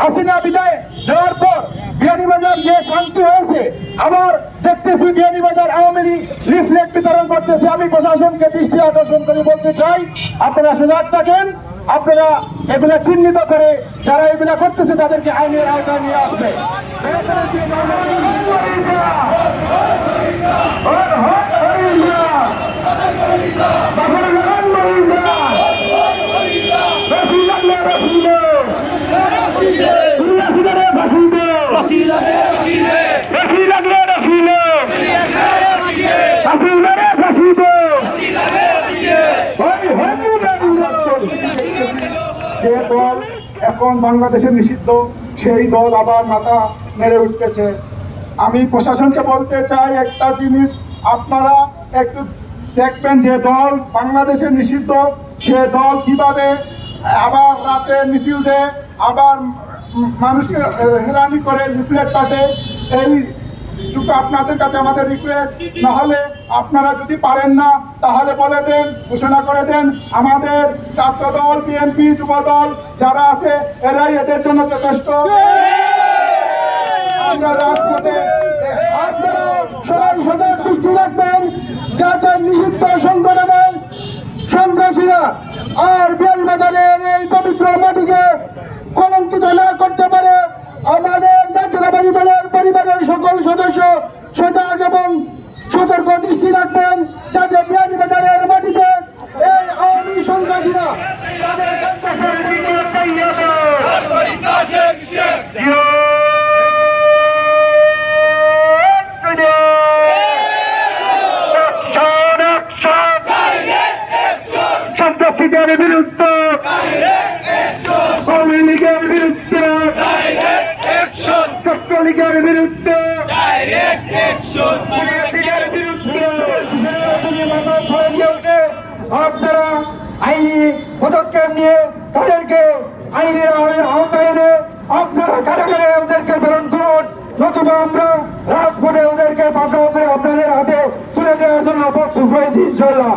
হাসিনা বিদায় দেওয়ার পর বিয়ানীবাজার যে শান্তি হয়েছে, আবার দেখতেছি বিয়ানীবাজার আওয়ামী লীগ লিফলেট বিতরণ করতেছে। আমি প্রশাসনকে দৃষ্টি আকর্ষণ করে বলতে চাই, আপনারা সজাগ থাকেন, আপনারা এগুলা চিহ্নিত করে যারা এগুলা করতেছে তাদেরকে আইনের আওতায় নিয়ে আসবে। যে দল এখন বাংলাদেশে নিষিদ্ধ সেই দল আবার মাথা মেরে উঠতেছে। আমি প্রশাসনকে বলতে চাই একটা জিনিস, আপনারা একটু দেখবেন যে দল বাংলাদেশে নিষিদ্ধ সে দল কিভাবে আবার রাতে মিছিল দেয়, আবার মানুষকে হেরানি করে, লিফলেট কাটে। এইটুকু আপনাদের কাছে আমাদের রিকোয়েস্ট, নাহলে আপনারা যদি পারেন না তাহলে বলে দেন, ঘোষণা করে দেন আমাদের ছাত্র দল, বিএনপি, যুব দল যারা আছে এরাই এদের জন্য যথেষ্ট। আমরা রাজপথে সবাই সজাগ দৃষ্টি রাখবেন যাতে নিষিদ্ধ সংগঠনের সন্ত্রাসীরা আর বিয়ানীবাজারের এই পবিত্র মাটিকে কলঙ্কিত না করতে পারে। আমাদের জাতীয়তাবাদী দলের পরিবারের সকল সদস্য সজাগ এবং সতর্ক দৃষ্টি রাখবেন যাতে বিয়ানীবাজারের মাটিতে এই আওয়ামী সন্ত্রাসীরা তাদের সন্ত্রাসীদের বিরুদ্ধে, আওয়ামী লীগের বিরুদ্ধে, ছাত্রলীগের বিরুদ্ধে, আপনারা আইনি পদক্ষেপ নিয়ে তাদেরকে আইনের আওতায় এনে আপনারা কারাগারে ওদেরকে প্রেরণ করুন, নতুবা আমরা রাজপথে ওদেরকে পাকড়াও করে আপনাদের হাতে তুলে দেওয়ার জন্য প্রস্তুত হয়েছি ইনশাল্লাহ।